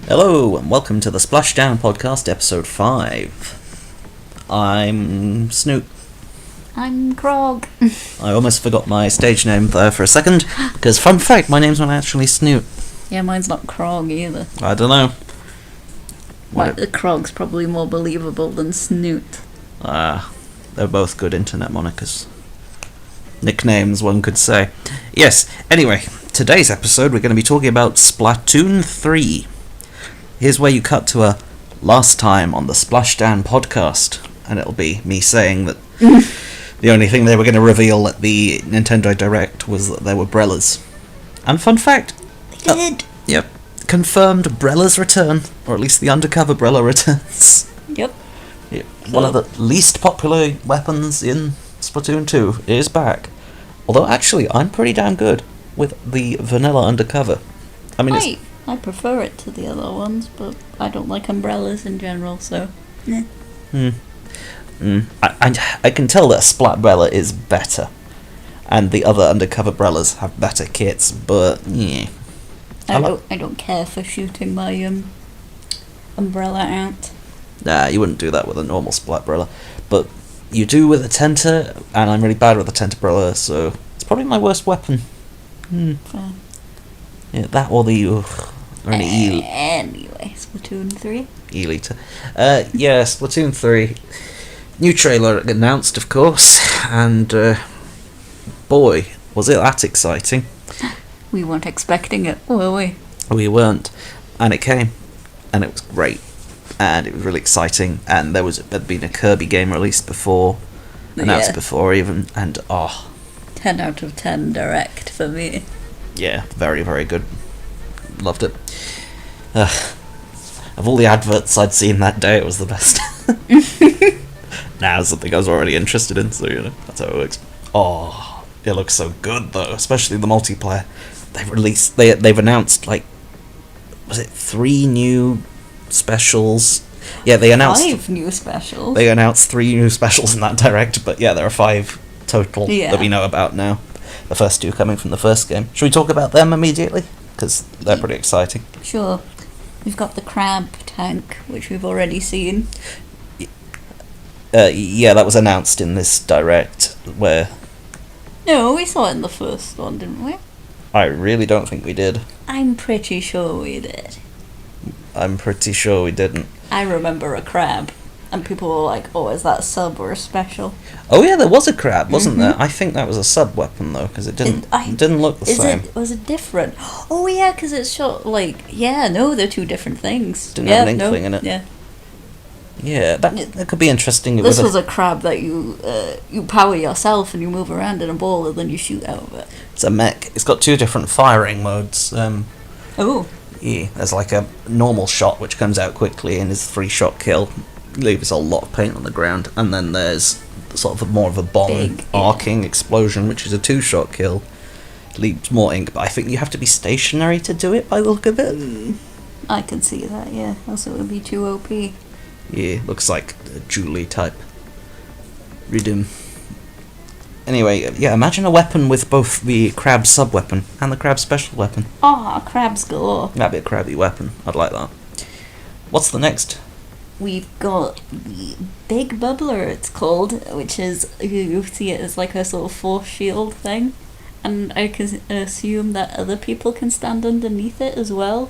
Hello, and welcome to the Splashdown podcast, episode 5. I'm Snoot. I'm Crog. I almost forgot my stage name there for a second, because fun fact, my name's not actually Snoot. Yeah, mine's not Crog either. I don't know. The Crog's probably more believable than Snoot. They're both good internet monikers. Nicknames, one could say. Yes, anyway, today's episode we're going to be talking about Splatoon 3. Here's where you cut to a last time on the Splashdown podcast, and it'll be me saying that the only thing they were going to reveal at the Nintendo Direct was that there were Brellas. And fun fact... They did! Yep. Confirmed Brella's return, or at least the undercover Brella returns. Yep. Yeah, one of the least popular weapons in Splatoon 2 is back. Although actually, I'm pretty damn good with the vanilla undercover. I mean, I prefer it to the other ones, but I don't like umbrellas in general, so... I can tell that Splat Brella is better, and the other undercover Brellas have better kits, but yeah. I don't care for shooting my umbrella out. Nah, you wouldn't do that with a normal Splat Brella, but you do with a Tenta, and I'm really bad with a Tenta Brella, so it's probably my worst weapon. Fair. Yeah, that or the... Anyway, Splatoon 3. E-liter. Yeah, Splatoon 3. New trailer announced, of course, and boy, was it that exciting. We weren't expecting it, were we? We weren't. And it came, and it was great, and it was really exciting, and there'd been a Kirby game released before, announced before even, and 10 out of 10 direct for me. Yeah, very, very good. Loved it. Of all the adverts I'd seen that day, it was the best. Nah, it's something I was already interested in, so you know, that's how it works. Oh, it looks so good though, especially the multiplayer. They've announced, like, was it 3 new specials? Yeah, they announced 5 new specials. They announced 3 new specials in that direct, but yeah, there are 5 total that we know about now. The first 2 coming from the first game. Should we talk about them immediately? Because they're pretty exciting. Sure. We've got the crab tank, which we've already seen. Yeah, that was announced in this direct, where... No, we saw it in the first one, didn't we? I really don't think we did. I'm pretty sure we did. I'm pretty sure we didn't. I remember a crab, and people were like, oh, is that a sub or a special? Oh yeah, there was a crab, wasn't there? I think that was a sub weapon though, because it didn't look the same. Was it different? Oh yeah, because it's shot like, they're 2 different things. Didn't have an inkling in it. Yeah. Yeah, that could be interesting. This was a crab that you power yourself and you move around in a ball and then you shoot out of it. It's a mech. It's got 2 different firing modes. Oh. Yeah, there's like a normal shot which comes out quickly and is a 3-shot kill. Leaves a lot of paint on the ground, and then there's sort of more of a bomb arcing explosion, which is a 2-shot kill. Leaves more ink, but I think you have to be stationary to do it by the look of it. I can see that, yeah. Else it would be too OP. Yeah, looks like a Julie type rhythm. Anyway, yeah, imagine a weapon with both the crab sub-weapon and the crab special weapon. Crabs galore. That'd be a crabby weapon. I'd like that. What's the next? We've got the Big Bubbler, it's called, which is, you see it as like a sort of force shield thing. And I can assume that other people can stand underneath it as well.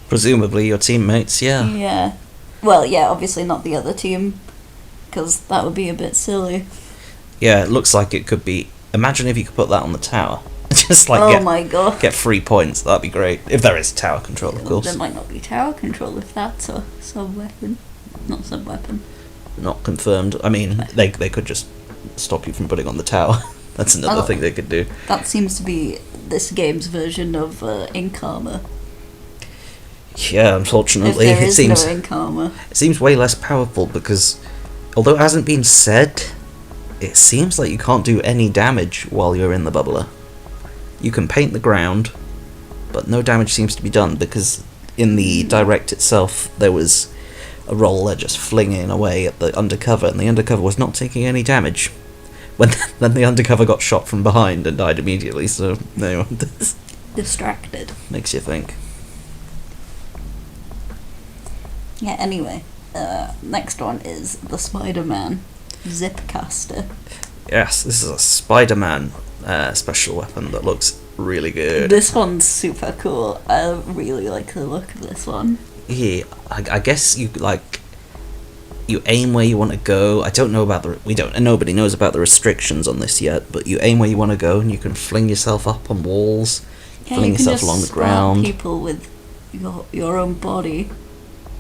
Presumably your teammates, yeah. Yeah. Well, yeah, obviously not the other team, because that would be a bit silly. Yeah, it looks like it could be... Imagine if you could put that on the tower. Just like my god. Get 3 points, that'd be great. If there is tower control, of course. There might not be tower control if that's a sub-weapon. Not sub-weapon. Not confirmed. I mean, they could just stop you from putting on the tower. That's another thing they could do. That seems to be this game's version of ink armor. Yeah, unfortunately, if there is no ink armor. It seems way less powerful because, although it hasn't been said, it seems like you can't do any damage while you're in the bubbler. You can paint the ground, but no damage seems to be done because in the direct itself there was a roller just flinging away at the undercover, and the undercover was not taking any damage. Then the undercover got shot from behind and died immediately, so anyway. Distracted. Makes you think. Yeah, anyway, next one is the Spider-Man Zipcaster. Yes, this is a Spider-Man special weapon that looks really good. This one's super cool. I really like the look of this one. Yeah, I guess you aim where you want to go. I don't know about nobody knows about the restrictions on this yet, but you aim where you want to go and you can fling yourself up on walls, fling yourself along the ground. People with your own body,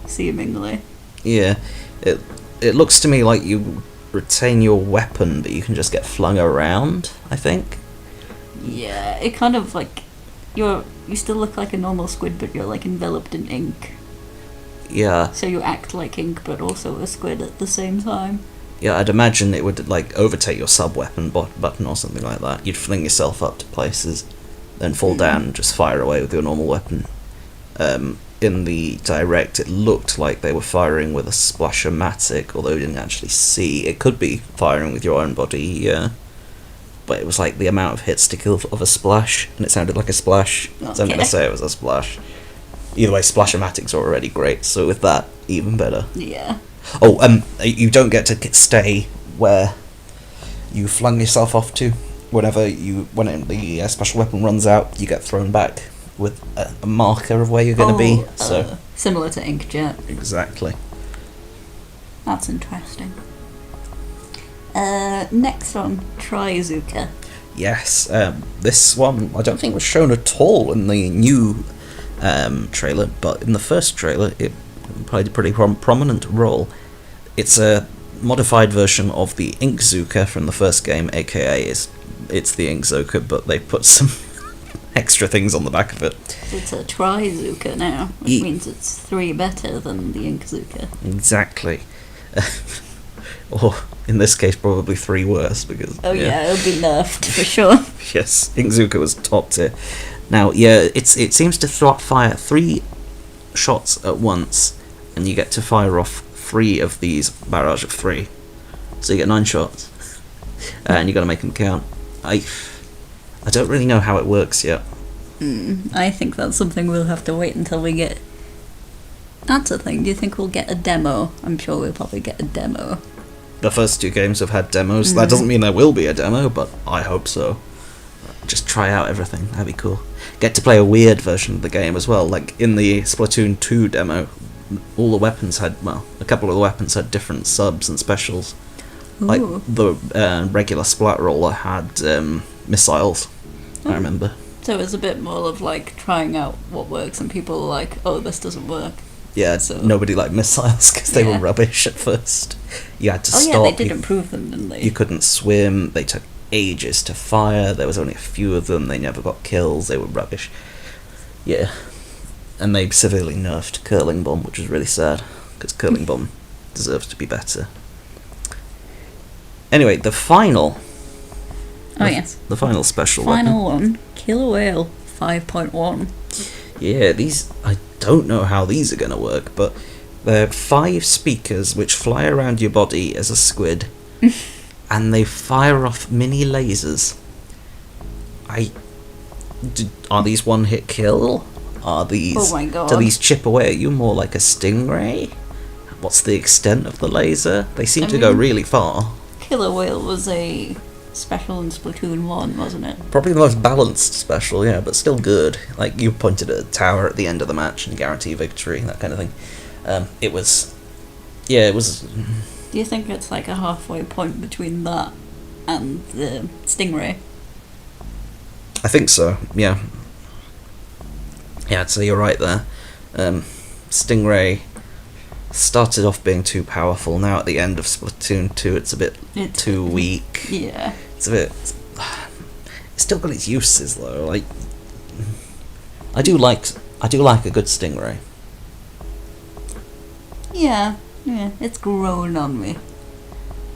seemingly. Yeah, it looks to me like you retain your weapon, but you can just get flung around, I think. Yeah, it kind of like you still look like a normal squid, but you're like enveloped in ink. Yeah. So you act like ink, but also a squid at the same time. Yeah, I'd imagine it would like overtake your sub-weapon button or something like that. You'd fling yourself up to places, then fall down and just fire away with your normal weapon. In the direct, it looked like they were firing with a Splashomatic, although you didn't actually see. It could be firing with your own body, yeah. But it was like the amount of hits to kill of a splash, and it sounded like a splash, so I'm going to say it was a splash. Either way, Splashomatic's are already great, so with that, even better. Yeah. Oh, you don't get to stay where you flung yourself off to. When the special weapon runs out, you get thrown back with a marker of where you're going to be. So similar to Inkjet. Exactly. That's interesting. Next one, Trizooka. Yes, this one I don't think was shown at all in the new trailer, but in the first trailer it played a pretty prominent role. It's a modified version of the Inkzooka from the first game, aka it's the Inkzooka, but they put some extra things on the back of it. It's a Trizooka now, which means it's 3 better than the Inkzooka. Exactly. Or in this case, probably 3 worse because. Oh yeah, it'll be nerfed for sure. Yes, Inkzooka was top tier. Now, yeah, it seems to fire 3 shots at once, and you get to fire off 3 of these barrage of 3. So you get 9 shots, and you got to make them count. I don't really know how it works yet. I think that's something we'll have to wait until we get. That's the thing. Do you think we'll get a demo? I'm sure we'll probably get a demo. The first 2 games have had demos. That doesn't mean there will be a demo, but I hope so. Just try out everything. That'd be cool. Get to play a weird version of the game as well. Like in the Splatoon 2 demo, all the weapons had, a couple of the weapons had different subs and specials. Ooh. Like the regular Splat Roller had missiles, I remember. So it was a bit more of like trying out what works, and people were like, oh, this doesn't work. Yeah, so nobody liked missiles because they were rubbish at first. You had to stop. Oh yeah, they did improve them, didn't they? You couldn't swim. They took ages to fire. There was only a few of them. They never got kills. They were rubbish. Yeah. And they severely nerfed Curling Bomb, which was really sad, because Curling Bomb deserves to be better. Anyway, the final... The final special Final one, Killer Whale 5.1. Yeah, these... I don't know how these are going to work, but they're 5 speakers which fly around your body as a squid, and they fire off mini lasers. Are these one-hit kill? Are these... Oh my god. Do these chip away at you more like a stingray? What's the extent of the laser? They seem to go really far. Killer Whale was a special in Splatoon 1, wasn't it? Probably the most balanced special, yeah, but still good. Like, you pointed at a tower at the end of the match and guarantee victory, that kind of thing. It was... Yeah, it was... Do you think it's like a halfway point between that and the Stingray? I think so, yeah. Yeah, I'd say you're right there. Stingray started off being too powerful. Now at the end of Splatoon 2, it's a bit too weak. Yeah. It's a bit... It's still got its uses though. Like, I do like a good Stingray. Yeah, it's grown on me.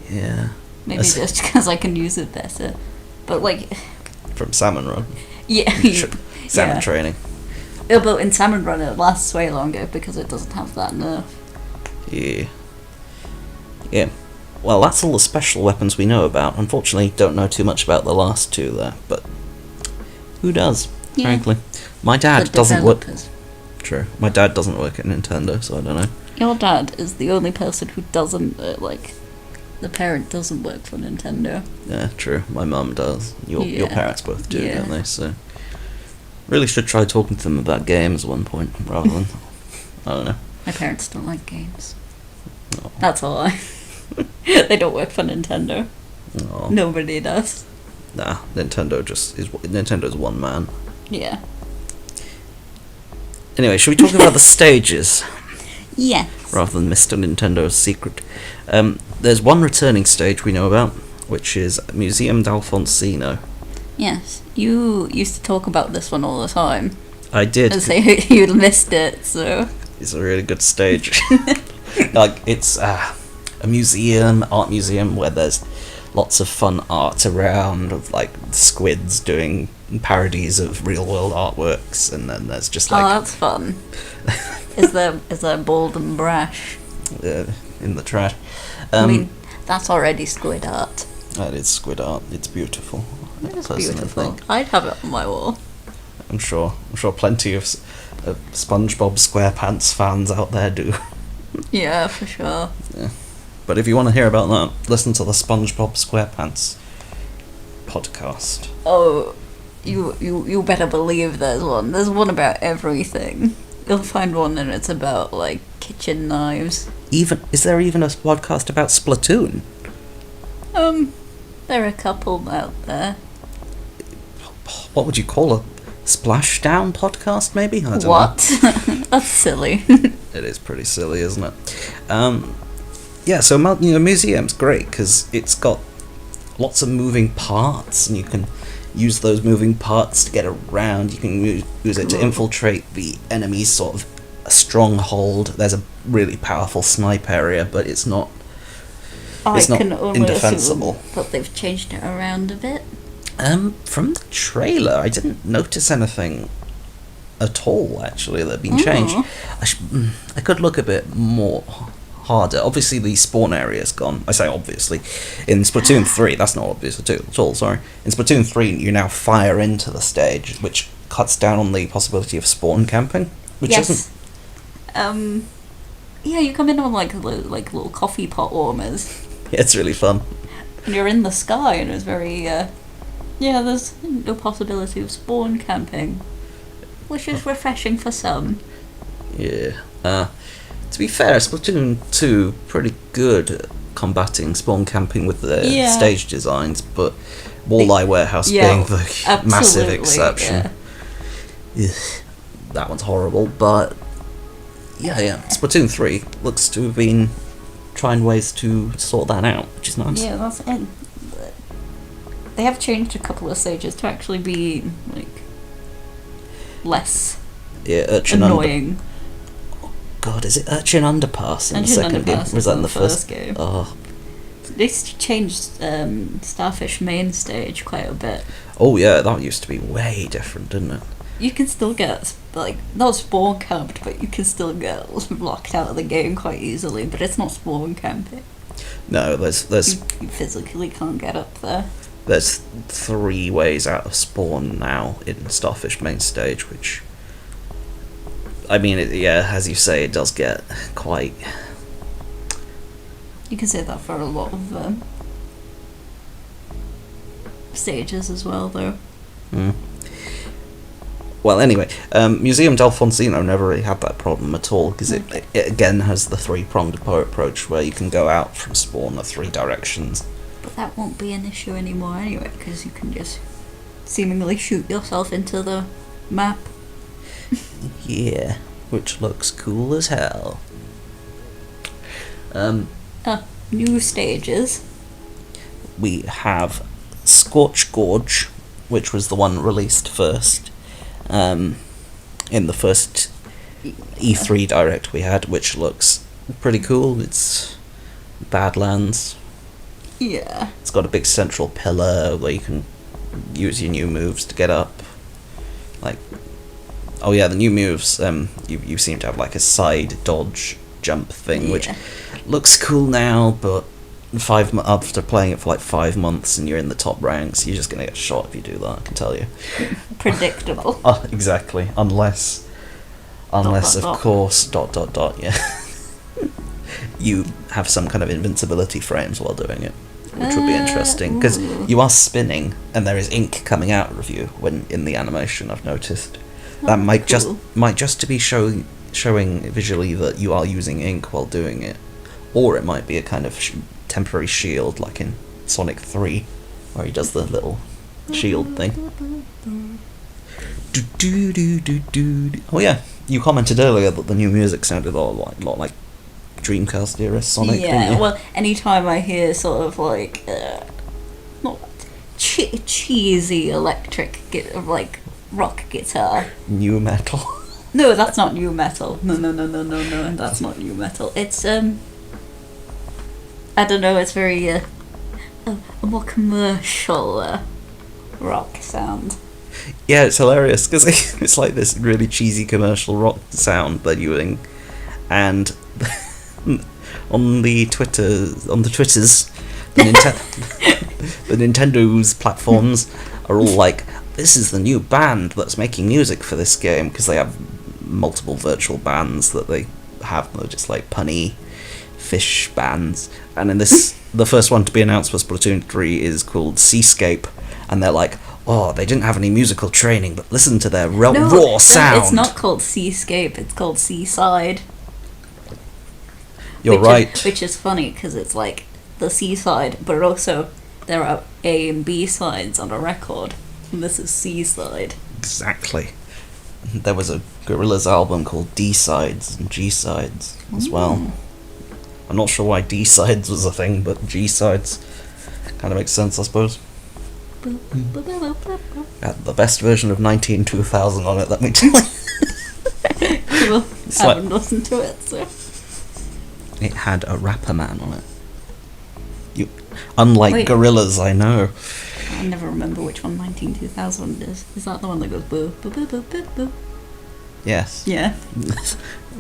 Yeah. Maybe just because I can use it better. But like... From Salmon Run. Yeah. Salmon training. Yeah, but in Salmon Run it lasts way longer because it doesn't have that nerf. Yeah. Yeah. Well, that's all the special weapons we know about. Unfortunately, don't know too much about the last 2 there, but who does, frankly? My dad doesn't work... True. My dad doesn't work at Nintendo, so I don't know. Your dad is the only person who doesn't, the parent doesn't work for Nintendo. Yeah, true. My mum does. Your parents both do, Yeah. don't they? So, really should try talking to them about games at one point, rather than, I don't know. My parents don't like games. Oh. That's a lie. They don't work for Nintendo. Oh. Nobody does. Nah, Nintendo's one man. Yeah. Anyway, should we talk about the stages Yes. rather than Mr. Nintendo's secret? There's one returning stage we know about, which is Museum d'Alfonsino. Yes. You used to talk about this one all the time. I did. And say you'd missed it, so... It's a really good stage. It's a museum, art museum, where there's lots of fun art around of squids doing parodies of real world artworks, and then there's just Oh, that's fun. Is there Bold and Brash? in the trash. I mean, that's already squid art. That is squid art. It's beautiful. It is personally beautiful. think. I'd have it on my wall. I'm sure plenty of SpongeBob SquarePants fans out there do. Yeah, for sure. Yeah. But if you want to hear about that, listen to the SpongeBob SquarePants podcast. Oh, you better believe there's one. There's one about everything. You'll find one and it's about, kitchen knives. Is there even a podcast about Splatoon? There are a couple out there. What would you call a Splashdown podcast, maybe? I don't What? know. That's silly. It is pretty silly, isn't it? Yeah, so museum's great because it's got lots of moving parts, and you can use those moving parts to get around. You can use it to infiltrate the enemy's sort of stronghold. There's a really powerful snipe area, but it's not. It's not indefensible. But they've changed it around a bit. From the trailer, I didn't notice anything at all, actually, that had been changed. I could look a bit more harder. Obviously, the spawn area's gone. I say obviously. In Splatoon 3, that's not obvious at all, sorry. In Splatoon 3, you now fire into the stage, which cuts down on the possibility of spawn camping, which isn't... Yeah, you come in on, little coffee pot warmers. Yeah, it's really fun. And you're in the sky, and it's very, there's no possibility of spawn camping. Which is refreshing for some. Yeah. To be fair, Splatoon 2 pretty good at combating spawn camping with their stage designs, but Walleye Warehouse being the massive exception. Yeah. That one's horrible, but yeah. Splatoon 3 looks to have been trying ways to sort that out, which is nice. Yeah, that's it. They have changed a couple of stages to actually be less annoying. God, is it Urchin Underpass in the second game? Or was that in the first game? Oh. They changed Starfish main stage quite a bit. Oh yeah, that used to be way different, didn't it? You can still get, not spawn camped, but you can still get locked out of the game quite easily, but it's not spawn camping. No, there's You physically can't get up there. There's 3 ways out of spawn now in Starfish main stage, which... I mean, as you say, it does get quite... You can say that for a lot of stages as well, though. Well, anyway, Museum d'Alfonsino never really had that problem at all, because it again has the 3-pronged approach where you can go out from spawn the 3 directions. But that won't be an issue anymore anyway, because you can just seemingly shoot yourself into the map. Yeah, which looks cool as hell. New stages. We have Scorch Gorge, which was the one released first. In the first E3 Direct we had, which looks pretty cool. It's Badlands. Yeah. It's got a big central pillar where you can use your new moves to get up. The new moves, you seem to have a side dodge jump thing, which looks cool now, but after playing it for 5 months and you're in the top ranks, you're just going to get shot if you do that, I can tell you. Predictable. Exactly. Unless of course, ... yeah. you have some kind of invincibility frames while doing it, which would be interesting, because ooh. you are spinning and there is ink coming out of you when in the animation. I've noticed that might cool. just to be showing visually that you are using ink while doing it, or it might be a kind of temporary shield like in Sonic 3 where he does the little shield thing. Oh yeah, you commented earlier that the new music sounded a lot like Dreamcast era Sonic. Yeah, didn't you? well, anytime I hear sort of like not cheesy electric like rock guitar. New metal. No, that's not new metal. No, that's not new metal. It's I don't know. It's very a more commercial rock sound. Yeah, it's hilarious because it's like this really cheesy commercial rock sound they're doing, and on the Twitters, the Nintendo's platforms are all like, "This is the new band that's making music for this game," because they have multiple virtual bands that they have. They're just like punny fish bands, and in this, the first one to be announced for Splatoon 3 is called Seascape, and they're like, "Oh, they didn't have any musical training, but listen to their raw sound." It's not called Seascape. It's called Seaside. You're right. Which is funny because it's like the seaside, but also there are A and B sides on a record, and this is C-side. Exactly. There was a Gorillaz album called D-Sides and G-Sides as well. I'm not sure why D-Sides was a thing, but G-Sides kind of makes sense, I suppose. Had the best version of 192000 on it, let me tell you. Well, I haven't listened to it, so... It had a rapper man on it. Unlike Gorillaz, I know. I never remember which one 192000 is. Is that the one that goes boo, boo, boo, boo, boo, boo? Yes. Yeah.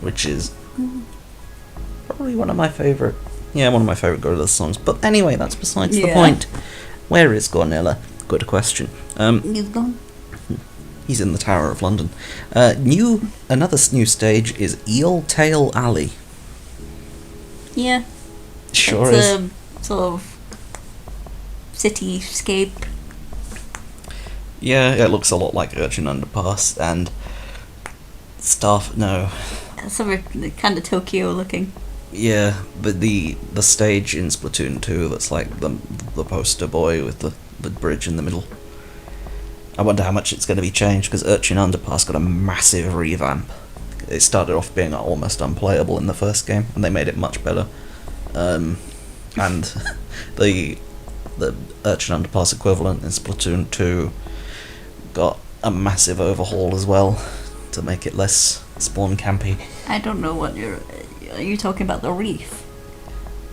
Which is probably one of my favourite Gorillaz songs. But anyway, that's besides the point. Where is Gornilla? Good question. He's gone. He's in the Tower of London. Another new stage is Eel Tail Alley. Yeah. Sure it's is. A sort of cityscape. Yeah, it looks a lot like Urchin Underpass and No. Sort of kind of Tokyo looking. Yeah, but the stage in Splatoon 2 that's like the poster boy with the bridge in the middle. I wonder how much it's going to be changed, because Urchin Underpass got a massive revamp. It started off being almost unplayable in the first game, and they made it much better. And the Urchin Underpass equivalent in Splatoon 2 got a massive overhaul as well to make it less spawn campy. I don't know what are you talking about, the reef?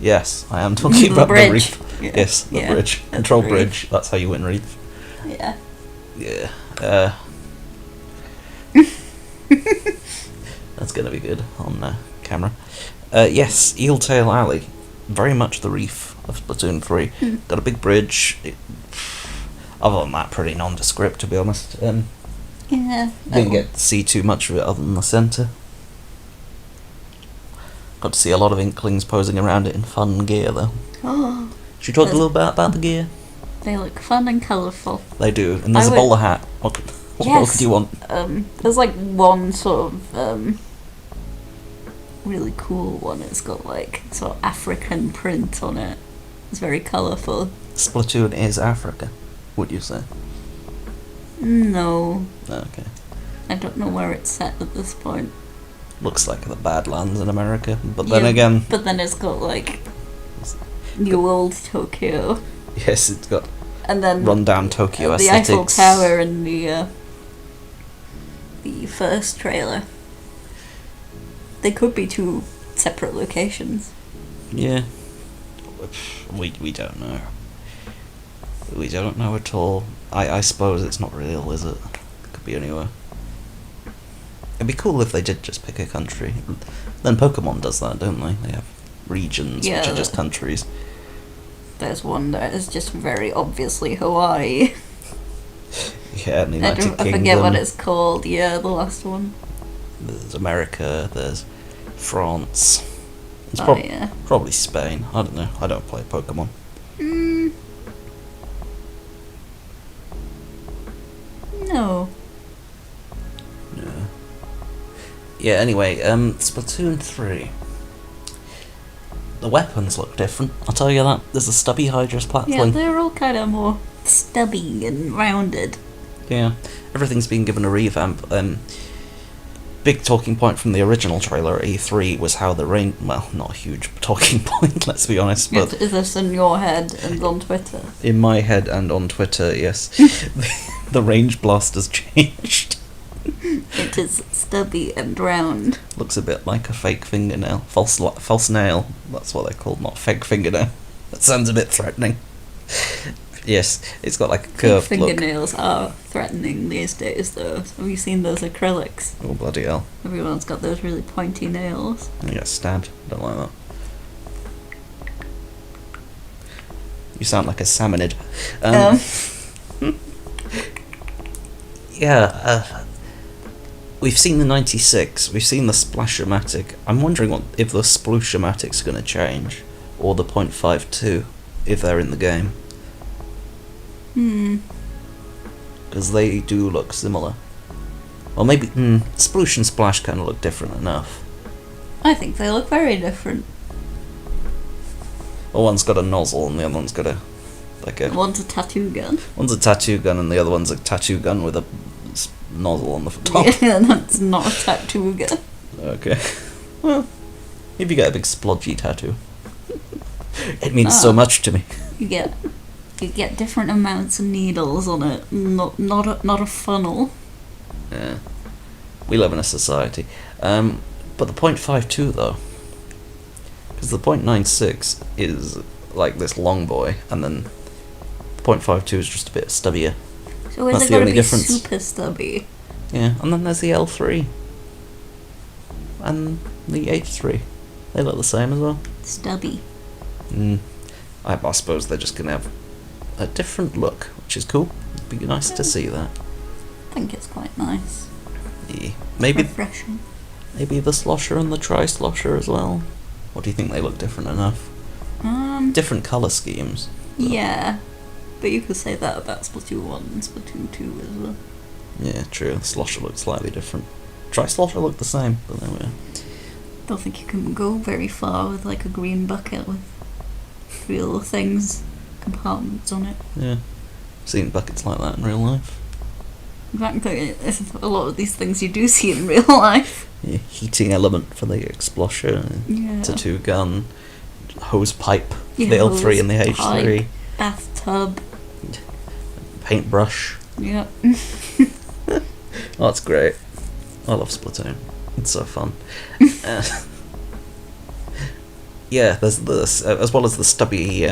Yes, I am talking about the reef. Yeah. Yes, the bridge. Control bridge. That's how you win reef. Yeah. Yeah. That's going to be good on camera. Yes, Eel Tail Alley. Very much the reef of Splatoon 3. Got a big bridge. Other than that, pretty nondescript, to be honest. Yeah. Didn't get to see too much of it other than the centre. Got to see a lot of Inklings posing around it in fun gear, though. Oh. Should we talk a little bit about the gear? They look fun and colourful. They do, and there's a bowler hat. What more could you want? There's like one sort of really cool one. It's got like sort of African print on it. It's very colourful. Splatoon is Africa, would you say? No. Okay. I don't know where it's set at this point. Looks like the Badlands in America, but then again... But then it's got like new old Tokyo. Yes, it's got and then run-down Tokyo the aesthetics. Eiffel Tower in the first trailer. They could be two separate locations. Yeah. We don't know. We don't know at all. I suppose it's not real, is it? It could be anywhere. It'd be cool if they did just pick a country. Then Pokemon does that, don't they? They have regions which are just countries. There's one that is just very obviously Hawaii. Yeah, the United Kingdom. I forget what it's called. Yeah, the last one. There's America, there's France, It's yeah. probably Spain. I don't know. I don't play Pokemon. No. Yeah. Yeah, anyway, Splatoon 3. The weapons look different, I'll tell you that. There's a stubby Hydra splat Yeah, fling. they're all kind of more stubby and rounded. Yeah, everything's been given a revamp. Big talking point from the original trailer at E3 was how the range... Well, not a huge talking point, let's be honest, but... Is this in your head and on Twitter? In my head and on Twitter, yes. The range blaster's changed. It is stubby and round. Looks a bit like a fake fingernail. False nail. That's what they're called, not fake fingernail. That sounds a bit threatening. Yes, it's got like a curved look. Fingernails are threatening these days, though. Have you seen those acrylics? Oh, bloody hell. Everyone's got those really pointy nails. You get stabbed. Don't like that. You sound like a salmonid. Yeah, we've seen the 96, we've seen the Splashomatic. I'm wondering if the Splooshomatic's going to change, or the .52, if they're in the game. Because they do look similar. Or maybe, Sploosh and Splash kind of look different enough. I think they look very different. Well, one's got a nozzle and the other one's got a... One's a tattoo gun. One's a tattoo gun and the other one's a tattoo gun with a nozzle on the top. Yeah, that's not a tattoo gun. Okay. Well, if you get a big splodgy tattoo. It means so much to me. You get different amounts of needles on it, not a funnel. Yeah. We live in a society. But the .52 though, because the .96 is like this long boy, and then the .52 is just a bit stubbier. So is That's it the going only to be difference. super stubby? Yeah, and then there's the L3 and the H3. They look the same as well. Stubby. I suppose they're just gonna have a different look, which is cool. It'd be nice to see that. I think it's quite nice. Yeah. Maybe Refreshing. Maybe the Slosher and the Tri-Slosher as well. Or do you think they look different enough? Different colour schemes. Yeah, but you could say that about Splatoon 1 and Splatoon 2 as well. Yeah, true. The Slosher looks slightly different. Tri-Slosher look the same, but there we are. Don't think you can go very far with like a green bucket with three little things, compartments on it. Yeah. Seen buckets like that in real life. In fact, a lot of these things you do see in real life. Yeah, heating element for the explosion, Yeah. tattoo gun, hose pipe, Yeah, the L3 hose and the H3, pipe, bathtub. paintbrush. Yep. Oh, that's great. I love Splatoon. It's so fun. Yeah, there's this, as well as the stubby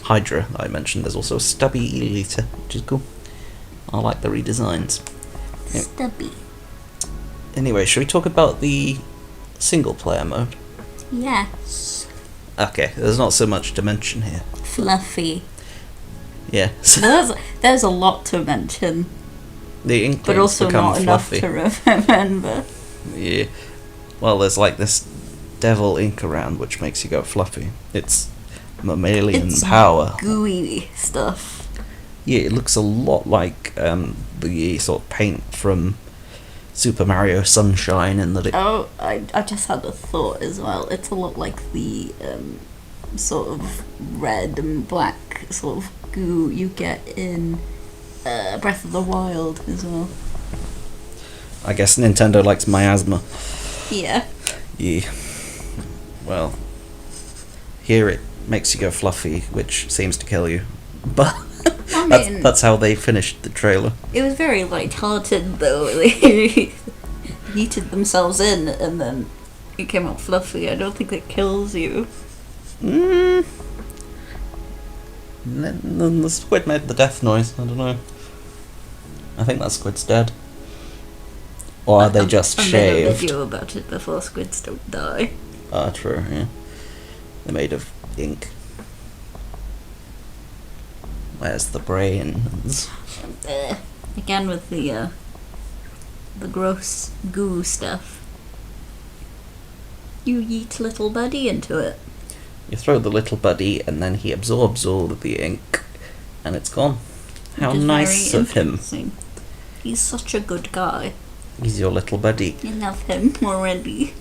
Hydra that I mentioned, there's also a stubby Elita, which is cool. I like the redesigns. Yeah. Stubby. Anyway, should we talk about the single player mode? Yes. Okay, there's not so much to mention here. Fluffy. Yeah. There's a lot to mention, The Inklings but also become not fluffy. enough to remember. Yeah. Well, there's like this devil ink around which makes you go fluffy. It's mammalian It's power. gooey stuff. Yeah, it looks a lot like the sort of paint from Super Mario Sunshine, and that it... Oh, I just had a thought as well. It's a lot like the sort of red and black sort of goo you get in Breath of the Wild as well. I guess Nintendo likes miasma. Yeah. Yeah. Well, here it makes you go fluffy, which seems to kill you. But I mean, that's how they finished the trailer. it was very light-hearted though. They heated themselves in and then it came out fluffy. I don't think it kills you. Then the squid made the death noise. I don't know. I think that squid's dead. Or are they just I made a shaved? video about it before squids don't die. Ah, true, yeah. They're made of ink. Where's the brains? Again with the gross goo stuff. You yeet little buddy into it. You throw the little buddy, and then he absorbs all of the ink, and it's gone. How Which is nice very of him. interesting. He's such a good guy. He's your little buddy. You love him already.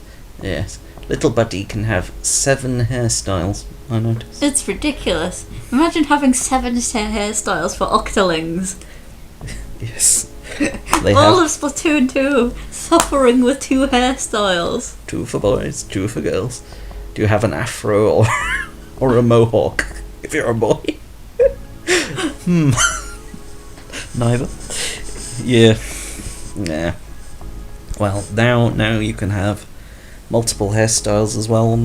Yes. Little buddy can have 7 hairstyles, I noticed. It's ridiculous. Imagine having 7 hairstyles for octolings. Yes. They All have of Splatoon 2 suffering with 2 hairstyles. 2 for boys, 2 for girls. Do you have an afro or or a mohawk if you're a boy? Neither. Yeah. Yeah. Well, now you can have multiple hairstyles as well on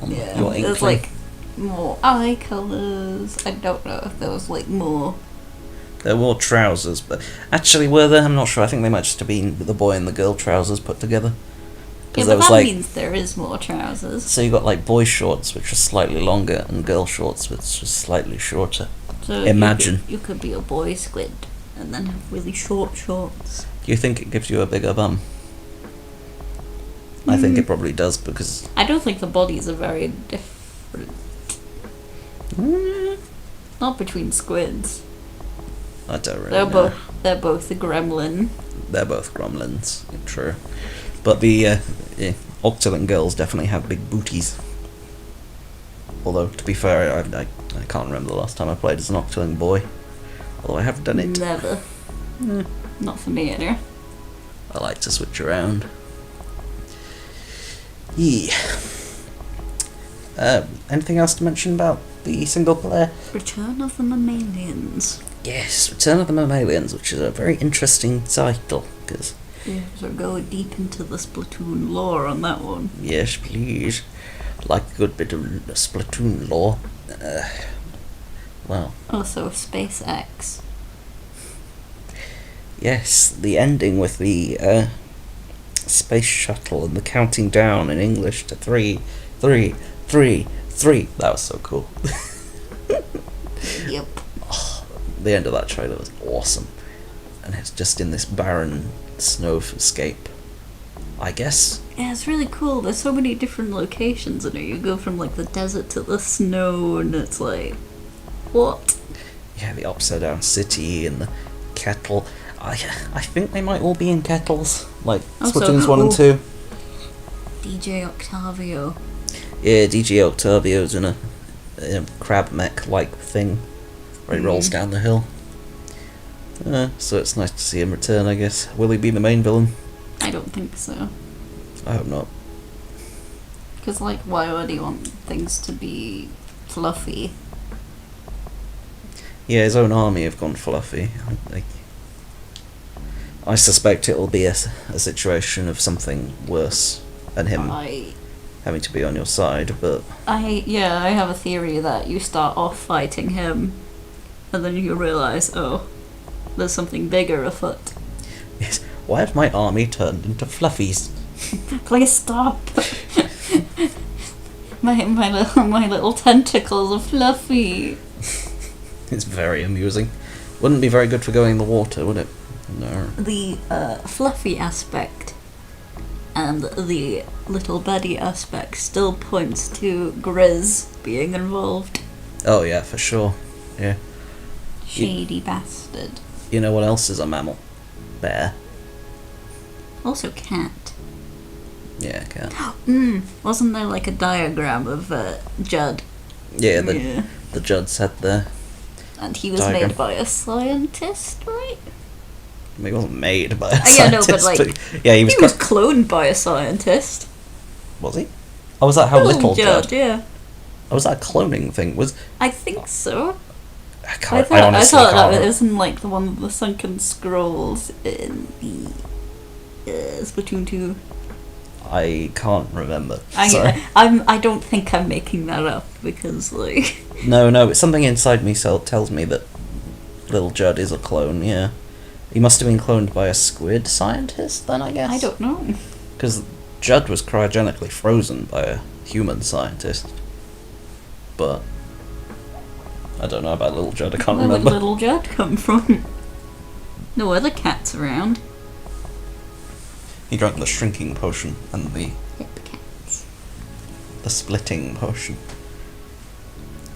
your ink. There's like more eye colours. I don't know if there was like more. There were trousers, but actually were there? I'm not sure. I think they might just have been the boy and the girl trousers put together. Yeah, There but was that like, means there is more trousers. so you got like boy shorts which are slightly longer and girl shorts which are slightly shorter. So Imagine. you could be a boy squid and then have really short shorts. Do you think it gives you a bigger bum? I think it probably does because I don't think the bodies are very different. Not between squids. I don't really know. They're both a gremlin. They're both gremlins, true. But the Octoling girls definitely have big booties. Although, to be fair, I can't remember the last time I played as an Octoling boy. Although I have done it. Never. Not for me either. I like to switch around. Yeah. Anything else to mention about the single player? Return of the Mammalians. Yes, Return of the Mammalians, which is a very interesting title, because... Yeah, so go deep into the Splatoon lore on that one. Yes, please. Like a good bit of Splatoon lore. Well... Also, SpaceX. Yes, the ending with the space shuttle and the counting down in English to 3, 3, 3, 3. That was so cool. Yep. Oh, the end of that trailer was awesome. And it's just in this barren snowscape, I guess. Yeah, it's really cool. There's so many different locations in it. You go from like the desert to the snow, and it's like, what? Yeah, the upside down city and the kettle. I think they might all be in kettles, like Splatoons 1 and 2. DJ Octavio. Yeah, DJ Octavio's in a crab mech-like thing where he rolls down the hill. So it's nice to see him return, I guess. Will he be the main villain? I don't think so. I hope not. Because, like, why would he want things to be fluffy? Yeah, his own army have gone fluffy. I suspect it'll be a situation of something worse and him having to be on your side, but... I have a theory that you start off fighting him, and then you realise, oh, there's something bigger afoot. Yes. Why have my army turned into fluffies? Please stop. my little tentacles are fluffy. It's very amusing. Wouldn't be very good for going in the water, would it? No. The fluffy aspect and the little buddy aspect still points to Grizz being involved. Oh yeah, for sure. Yeah. Shady bastard. You know what else is a mammal? Bear. Also cat. Yeah, cat. Wasn't there like a diagram of Judd? Yeah, the Judds had the... And he was diagram. made by a scientist, right? He wasn't made by a Yeah, no, scientist. but like... yeah, he was cloned by a scientist. Was he? Oh, was that how little Judd? Yeah. Oh, was that a cloning thing? I think so. I I honestly thought can't that remember. was in like the one of the sunken scrolls in the Splatoon 2. I can't remember. Sorry. I don't think I'm making that up because like No, it's something inside me tells me that little Judd is a clone, yeah. He must have been cloned by a squid scientist then, I guess? I don't know. Because Judd was cryogenically frozen by a human scientist. But I don't know about little Judd, I can't Where would remember. little Judd come from? No other cats around. He drank the shrinking potion and the... Hip cats. the splitting potion.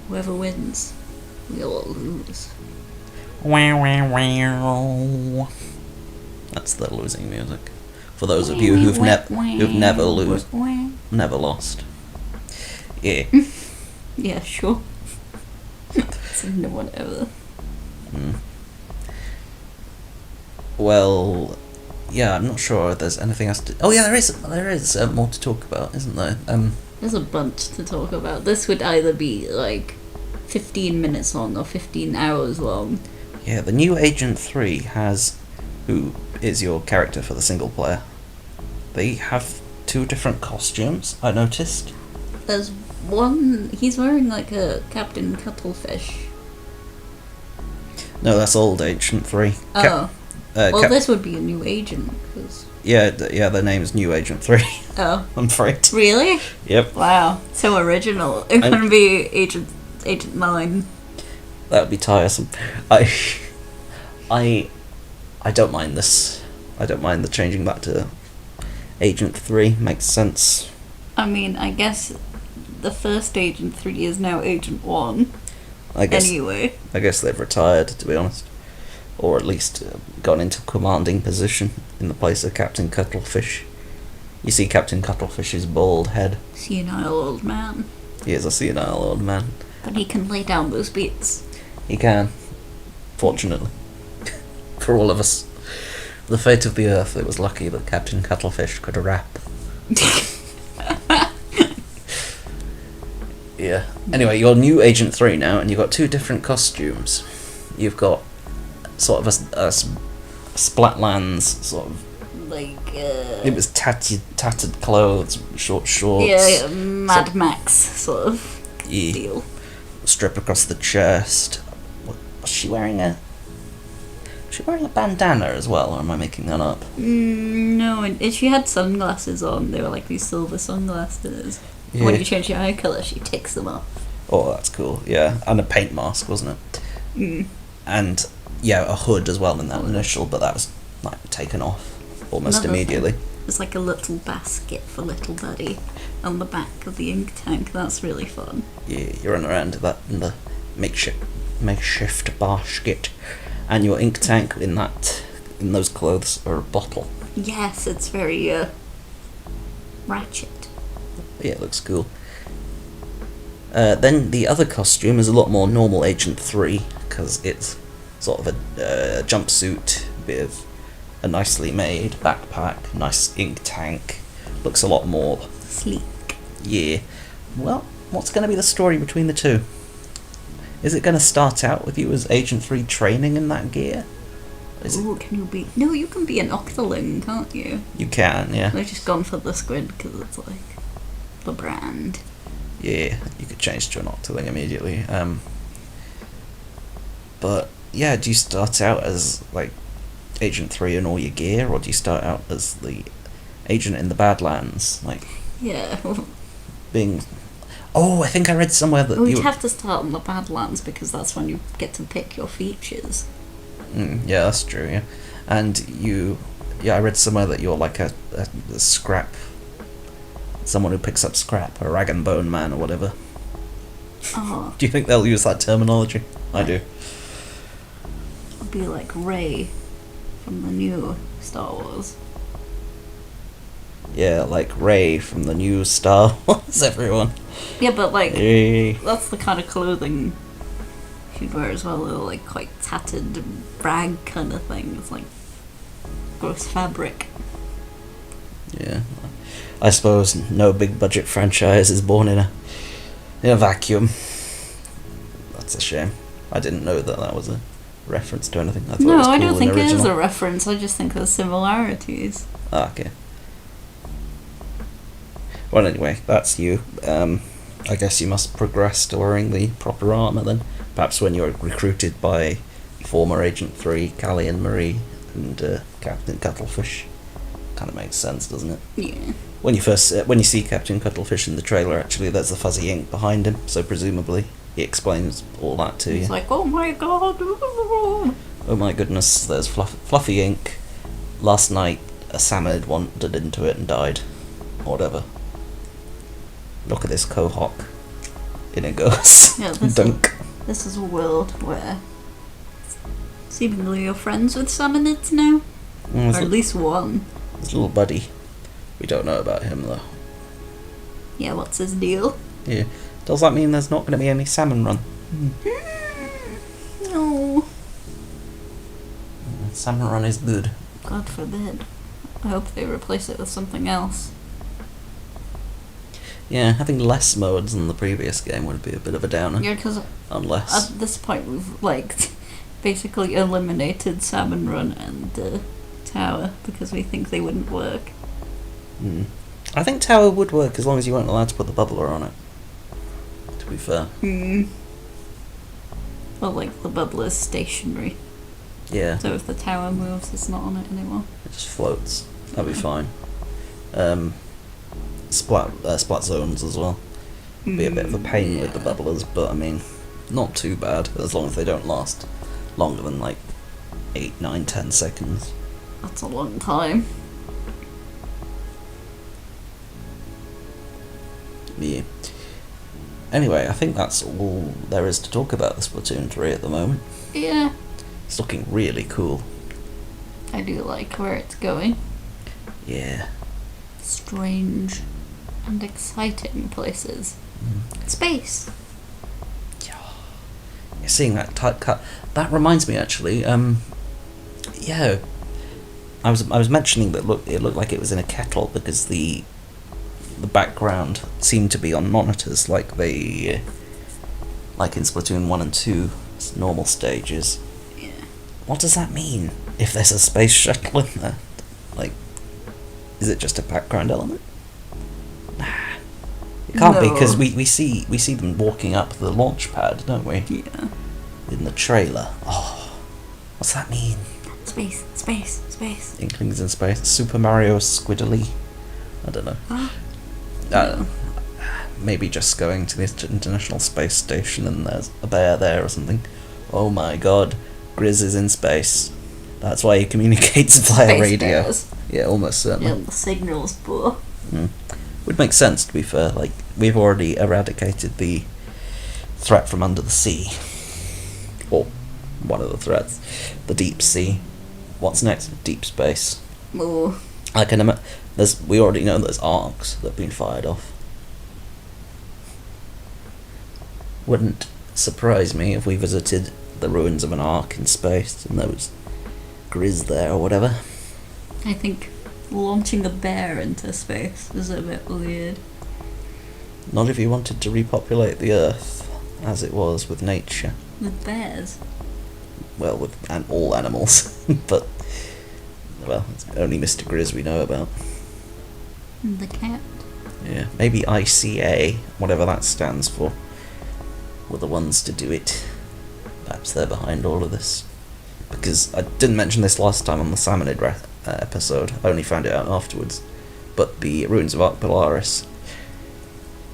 Whoever wins, we all lose. Wow, wow, wow. That's the losing music. For those of you who've never lost. Yeah. Yeah, sure. So no one ever. Well, yeah, I'm not sure there's anything else to... Oh yeah, there is more to talk about, isn't there? There's a bunch to talk about. This would either be like 15 minutes long or 15 hours long. Yeah, the new Agent 3 has... Who is your character for the single player? They have 2 different costumes, I noticed. There's one... He's wearing like a Captain Cuttlefish. No, that's old Agent 3. Oh. This would be a new agent. Cause... Yeah, their name's New Agent 3. Oh. I'm afraid. Really? Yep. Wow. So original. It couldn't be Agent 9. That would be tiresome. I don't mind this. I don't mind the changing back to Agent 3. Makes sense. I mean, I guess the first Agent 3 is now Agent 1. I guess they've retired, to be honest. Or at least gone into a commanding position in the place of Captain Cuttlefish. You see Captain Cuttlefish's bald head. Senile old man. He is a senile old man. But he can lay down those beats. He can. Fortunately. For all of us. The fate of the earth, it was lucky that Captain Cuttlefish could rap. Yeah. Anyway, you're new Agent 3 now, and you've got 2 different costumes. You've got sort of a Splatlands sort of... Like, It was tattered clothes, short shorts. Yeah, Mad Max sort of deal. Strip across the chest. Was she wearing a... Was she wearing a bandana as well, or am I making that up? No, and she had sunglasses on. They were like these silver sunglasses. Yeah. When you change your eye colour, she takes them off. Oh, that's cool, yeah. And a paint mask, wasn't it? And, yeah, a hood as well in that initial, but that was, like, taken off almost immediately. There's like a little basket for little Buddy on the back of the ink tank. That's really fun. Yeah, you run around that in the makeshift basket, and your ink tank in those clothes are a bottle. Yes, it's very ratchet. Yeah, it looks cool. Then the other costume is a lot more normal Agent 3, because it's sort of a jumpsuit with a nicely made backpack, nice ink tank, looks a lot more sleek. Yeah. Well, what's going to be the story between the 2? Is it going to start out with you as Agent 3 training in that gear? Can you be... No, you can be an Octoling, can't you? You can, yeah. They've just gone for the squid because it's like the brand. Yeah, you could change to an Octoling immediately. But yeah, do you start out as like Agent 3 in all your gear, or do you start out as the agent in the Badlands, like? Yeah. Being. Oh, I think I read somewhere that you'd have to start on the Badlands because that's when you get to pick your features. Yeah, that's true. Yeah, and you. Yeah, I read somewhere that you're like a scrap. Someone who picks up scrap, a rag and bone man or whatever. Oh. Do you think they'll use that terminology? I do. It'll be like Rey from the new Star Wars. Yeah, like Rey from the new Star Wars, everyone. Yeah, but like, hey. That's the kind of clothing she'd wear as well. They're like quite tattered rag kind of thing. It's like gross fabric. Yeah. I suppose no big budget franchise is born in a vacuum. That's a shame. I didn't know that was a reference to anything. I thought it was cool. I don't think it is a reference. I just think there's similarities. Ah, okay. Well, anyway, that's you. I guess you must progress to wearing the proper armour then. Perhaps when you're recruited by former Agent 3, Callie and Marie, and Captain Cuttlefish. Kind of makes sense, doesn't it? Yeah. When you see Captain Cuttlefish in the trailer, actually, there's the fuzzy ink behind him, so presumably he explains all that to you. It's like, oh my god! Oh my goodness, there's fluffy ink. Last night, a salmon wandered into it and died. Or whatever. Look at this Quahog. In it goes. Yeah, Dunk. This is a world where seemingly you're friends with salmonids now. Or at least one. His little buddy. We don't know about him though. Yeah, what's his deal? Yeah. Does that mean there's not going to be any salmon run? No. Salmon run is good. God forbid. I hope they replace it with something else. Yeah, having less modes than the previous game would be a bit of a downer. Yeah, because Unless... at this point we've, like, basically eliminated Salmon Run and Tower because we think they wouldn't work. I think Tower would work as long as you weren't allowed to put the bubbler on it. To be fair. Well, like, the bubbler's stationary. Yeah. So if the tower moves, it's not on it anymore. It just floats. That'd be fine. Splat zones as well. Be a bit of a pain with the bubblers, but I mean, not too bad as long as they don't last longer than like 8, 9, 10 seconds. That's a long time. Yeah. Anyway, I think that's all there is to talk about the Splatoon 3 at the moment. Yeah. It's looking really cool. I do like where it's going. Yeah. Strange and exciting places. Space. You're seeing that tight cut. That reminds me, actually. Yeah, I was mentioning that it looked like it was in a kettle because the background seemed to be on monitors like in Splatoon 1 and 2 normal stages. Yeah. What does that mean? If there's a space shuttle in there, like, is it just a background element? Nah, it can't be because we see them walking up the launch pad, don't we? Yeah. In the trailer. Oh, what's that mean? Space. Inklings in space. Super Mario Squiddly. I don't know. Maybe just going to the International Space Station and there's a bear there or something. Oh my god, Grizz is in space. That's why he communicates via Space radio. bears. Yeah, almost certainly. Yeah, the signal's poor. Would make sense, to be fair. Like, we've already eradicated the threat from under the sea. Or one of the threats. The deep sea. What's next? Deep space. Ooh. I can we already know there's arcs that have been fired off. Wouldn't surprise me if we visited the ruins of an arc in space and there was Grizz there or whatever. I think launching a bear into space is a bit weird. Not if you wanted to repopulate the Earth as it was with nature. With bears? Well, with all animals. But, well, it's only Mr. Grizz we know about. And the cat? Yeah, maybe ICA, whatever that stands for, were the ones to do it. Perhaps they're behind all of this. Because I didn't mention this last time on the Salmonid episode, I only found it out afterwards. But the Ruins of Arc Polaris,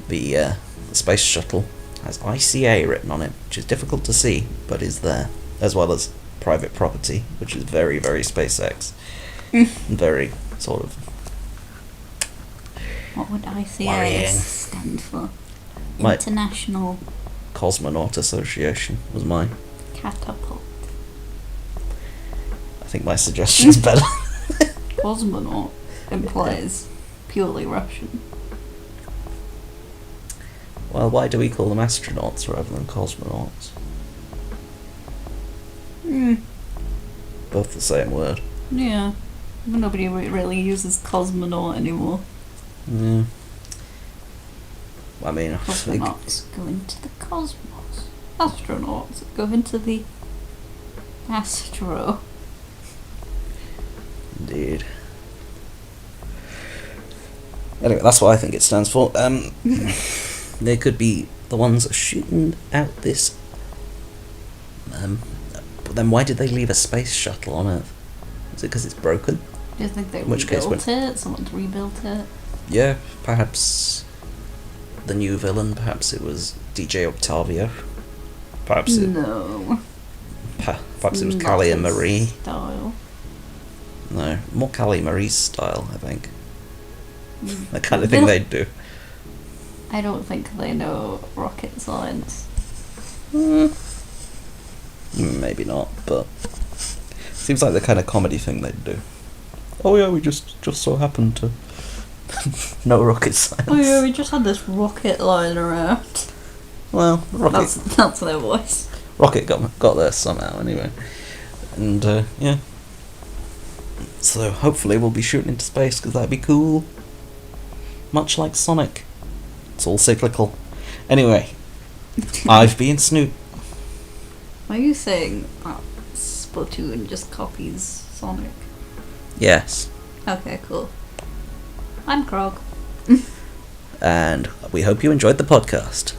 the space shuttle, has ICA written on it, which is difficult to see, but is there. As well as private property, which is very, very SpaceX. Very, sort of... What would ICA worrying. stand for? My International Cosmonaut Association was mine. Catapult. I think my suggestion's better. Cosmonaut implies purely Russian. Well, why do we call them astronauts rather than cosmonauts? Both the same word. Yeah. Nobody really uses cosmonaut anymore. Yeah. I mean, Cosmonauts go into the cosmos. Astronauts go into the astro. Indeed. Anyway, that's what I think it stands for. They could be the ones shooting out this. But then why did they leave a space shuttle on Earth? Is it because it's broken? Do you think they In which case, rebuilt it? Someone's rebuilt it? Yeah, perhaps the new villain. Perhaps it was DJ Octavio. Perhaps it. No. Perhaps it was Not Callie and his Marie. Style. No, more Callie Marie's style, I think. Mm. The kind of thing they'd do. I don't think they know rocket science. Maybe not, but seems like the kind of comedy thing they'd do. Oh yeah, we just so happened to know rocket science. Oh yeah, we just had this rocket lying around. Well, rocket. That's their voice. Rocket got there somehow anyway, and yeah. So hopefully we'll be shooting into space because that'd be cool. Much like Sonic, it's all cyclical. Anyway, I've been Snoot. Are you saying that Splatoon just copies Sonic? Yes. Okay, cool. I'm Crog. And we hope you enjoyed the podcast.